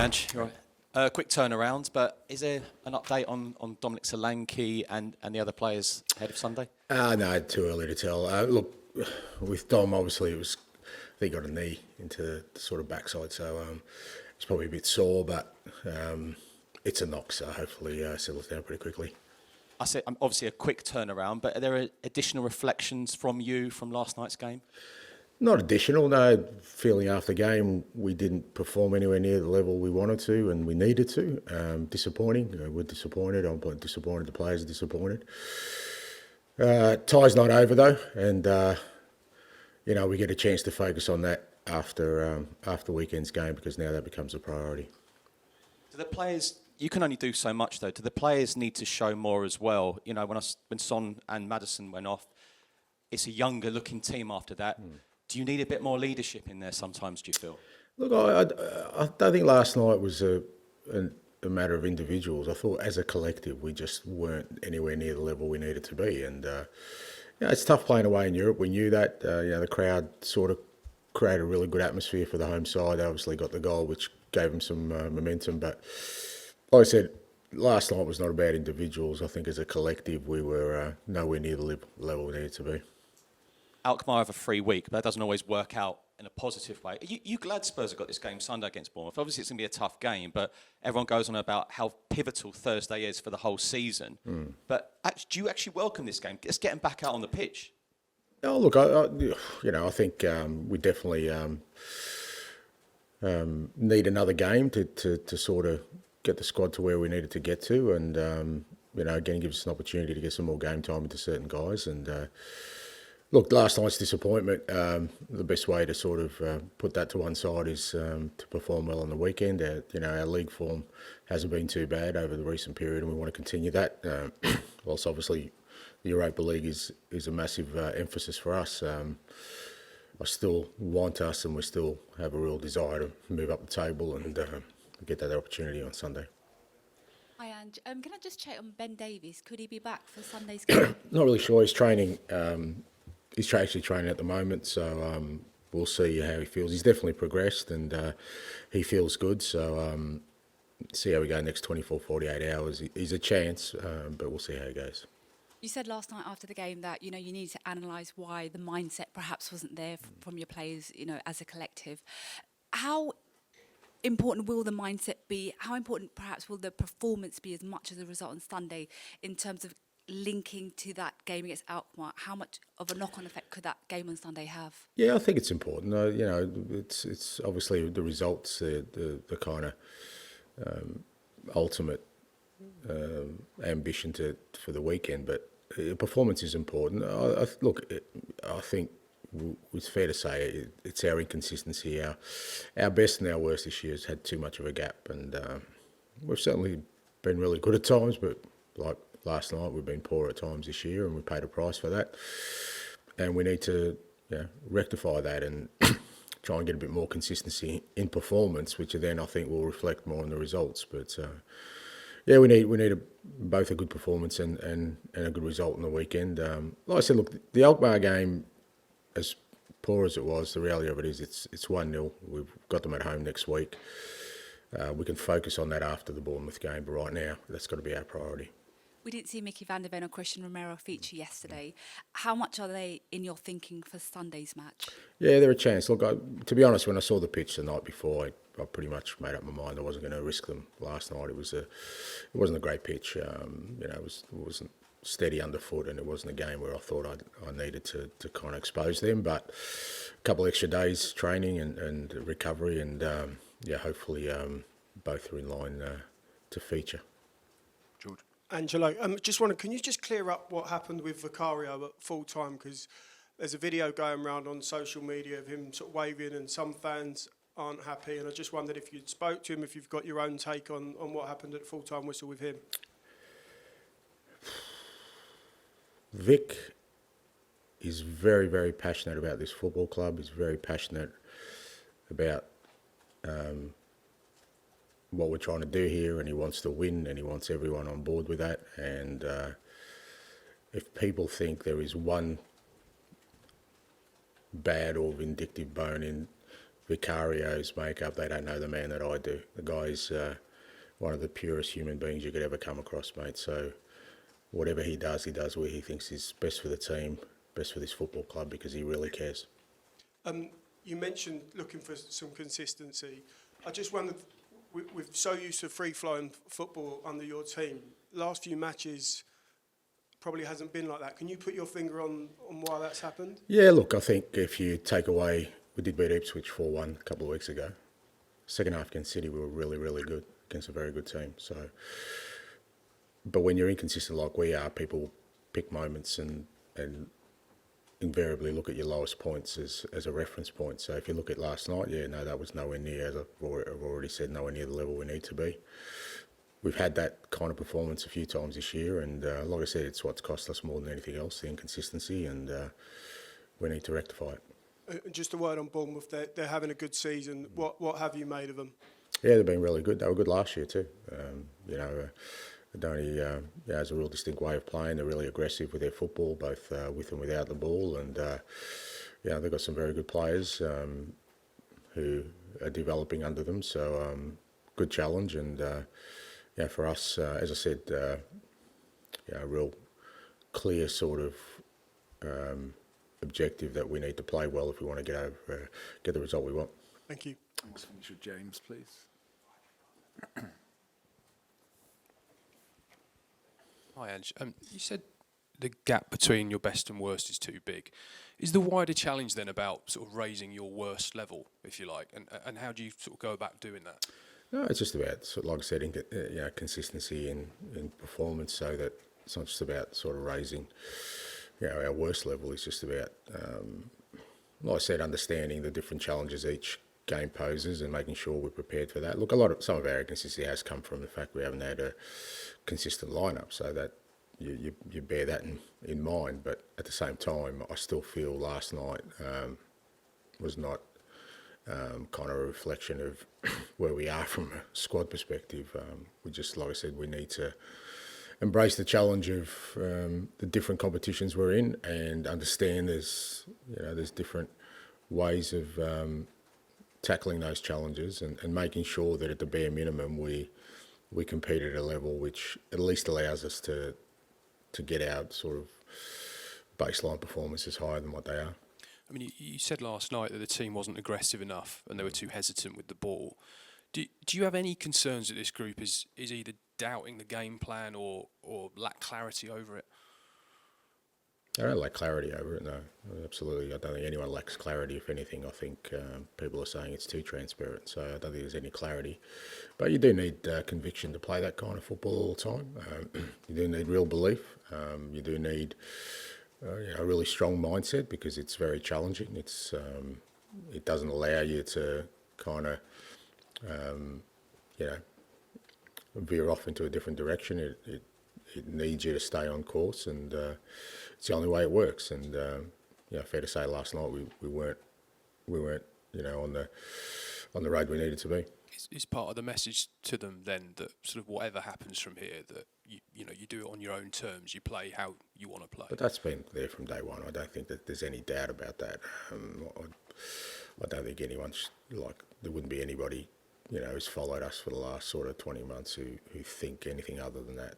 Ange. You're right. Quick turnaround, but is there an update on Dominic Solanke and the other players ahead of Sunday? No, too early to tell. Look, with Dom, obviously, I think he got a knee into the sort of backside, so it's probably a bit sore, but it's a knock, so hopefully settles down pretty quickly. I said obviously a quick turnaround, but are there additional reflections from you from last night's game? Not additional, no. Feeling after game, we didn't perform anywhere near the level we wanted to and we needed to. Disappointing. We're disappointed. I'm disappointed. The players are disappointed. Tie's not over though, and we get a chance to focus on that after weekend's game because now that becomes a priority. Do the players? You can only do so much though. Do the players need to show more as well? You know, when Son and Maddison went off, it's a younger looking team after that. Do you need a bit more leadership in there sometimes, do you feel? Look, I don't think last night was a matter of individuals. I thought as a collective we just weren't anywhere near the level we needed to be. And it's tough playing away in Europe. We knew that. The crowd sort of created a really good atmosphere for the home side. They obviously got the goal, which gave them some momentum. But like I said, last night was not about individuals. I think as a collective we were nowhere near the level we needed to be. Alkmaar have a free week, but that doesn't always work out in a positive way. Are you glad Spurs have got this game Sunday against Bournemouth? Obviously, it's going to be a tough game, but everyone goes on about how pivotal Thursday is for the whole season. But do you actually welcome this game? Let's get them back out on the pitch. Oh, look, I think we definitely need another game to sort of get the squad to where we needed to get to, and again, gives us an opportunity to get some more game time into certain guys. And look, last night's disappointment, the best way to sort of put that to one side is to perform well on the weekend. Our league form hasn't been too bad over the recent period and we want to continue that. Whilst obviously the Europa League is a massive emphasis for us, I still want us and we still have a real desire to move up the table and get that opportunity on Sunday. Hi, Ange. Can I just check on Ben Davies? Could he be back for Sunday's game? Not really sure. He's training. He's actually training at the moment, so we'll see how he feels. He's definitely progressed and he feels good, so see how we go next 24, 48 hours. He's a chance, but we'll see how it goes. You said last night after the game that, you need to analyse why the mindset perhaps wasn't there from your players, as a collective. How important will the mindset be? How important perhaps will the performance be as much as the result on Sunday in terms of linking to that game against Alkmaar? How much of a knock-on effect could that game on Sunday have? Yeah, I think it's important. It's obviously the results, the kind of ultimate ambition for the weekend, but performance is important. I think it's fair to say it's our inconsistency. Our best and our worst this year has had too much of a gap, and we've certainly been really good at times, but like last night, we've been poor at times this year, and we paid a price for that. And we need to rectify that and try and get a bit more consistency in performance, which then I think will reflect more on the results. But we need both a good performance and a good result on the weekend. Like I said, look, the Alkmaar game, as poor as it was, the reality of it is it's 1-0. We've got them at home next week. We can focus on that after the Bournemouth game, but right now, that's got to be our priority. We didn't see Mickey van der Ven or Cristian Romero feature yesterday. How much are they in your thinking for Sunday's match? Yeah, they're a chance. Look, to be honest, when I saw the pitch the night before, I pretty much made up my mind I wasn't going to risk them last night. It wasn't a great pitch. It wasn't steady underfoot, and it wasn't a game where I thought I needed to kind of expose them. But a couple extra days training and recovery, and hopefully both are in line to feature. George. Angelo, can you just clear up what happened with Vicario at full time? Because there's a video going around on social media of him sort of waving, and some fans aren't happy. And I just wondered if you'd spoke to him, if you've got your own take on what happened at full time whistle with him. Vic is very, very passionate about this football club. He's very passionate about what we're trying to do here, and he wants to win, and he wants everyone on board with that. And if people think there is one bad or vindictive bone in Vicario's makeup, they don't know the man that I do. The guy's one of the purest human beings you could ever come across, mate. So whatever he does where he thinks is best for the team, best for this football club, because he really cares. You mentioned looking for some consistency. I just wondered, we're so used to free-flowing football under your team. Last few matches probably hasn't been like that. Can you put your finger on why that's happened? Yeah, look, I think if you take away, we did beat Ipswich 4-1 a couple of weeks ago. Second half against City, we were really, really good against a very good team. So, but when you're inconsistent like we are, people pick moments and invariably look at your lowest points as a reference point. So if you look at last night, that was nowhere near, as I've already said, nowhere near the level we need to be. We've had that kind of performance a few times this year, and like I said, it's what's cost us more than anything else, the inconsistency, and we need to rectify it. Just a word on Bournemouth, they're having a good season. What have you made of them? Yeah, they've been really good. They were good last year too. Donny has a real distinct way of playing. They're really aggressive with their football, both with and without the ball, and they've got some very good players who are developing under them. So good challenge, and for us, as I said, a real clear sort of objective that we need to play well if we want to get the result we want. Thank you. Thanks. Finish with James, please. Hi, Ange. You said the gap between your best and worst is too big. Is the wider challenge then about sort of raising your worst level, if you like, and how do you sort of go about doing that? No, it's just about, like I said, consistency in performance, so that it's not just about sort of raising, our worst level. It's just about, like I said, understanding the different challenges each game poses and making sure we're prepared for that. Look, some of our inconsistency has come from the fact we haven't had a consistent lineup, so that you bear that in mind. But at the same time, I still feel last night was not kind of a reflection of where we are from a squad perspective. We just, like I said, we need to embrace the challenge of the different competitions we're in, and understand there's different ways of tackling those challenges, and making sure that at the bare minimum we compete at a level which at least allows us to get our sort of baseline performances higher than what they are. I mean, you said last night that the team wasn't aggressive enough and they were too hesitant with the ball. Do you have any concerns that this group is either doubting the game plan or lack clarity over it? I don't lack clarity over it, no. Absolutely. I don't think anyone lacks clarity. If anything, I think people are saying it's too transparent, so I don't think there's any clarity. But you do need conviction to play that kind of football all the time. You do need real belief. You do need a really strong mindset, because it's very challenging. It doesn't allow you to kind of veer off into a different direction. It needs you to stay on course, and it's the only way it works. And fair to say, last night we weren't on the road we needed to be. Is part of the message to them then that sort of whatever happens from here, that you do it on your own terms, you play how you want to play? But that's been there from day one. I don't think that there's any doubt about that. I don't think anyone's there wouldn't be anybody who's followed us for the last sort of 20 months who think anything other than that.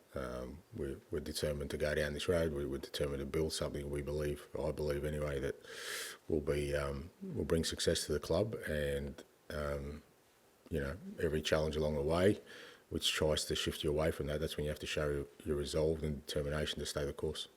We're determined to go down this road. We're determined to build something I believe anyway, that will bring success to the club, and every challenge along the way which tries to shift you away from that, that's when you have to show your resolve and determination to stay the course.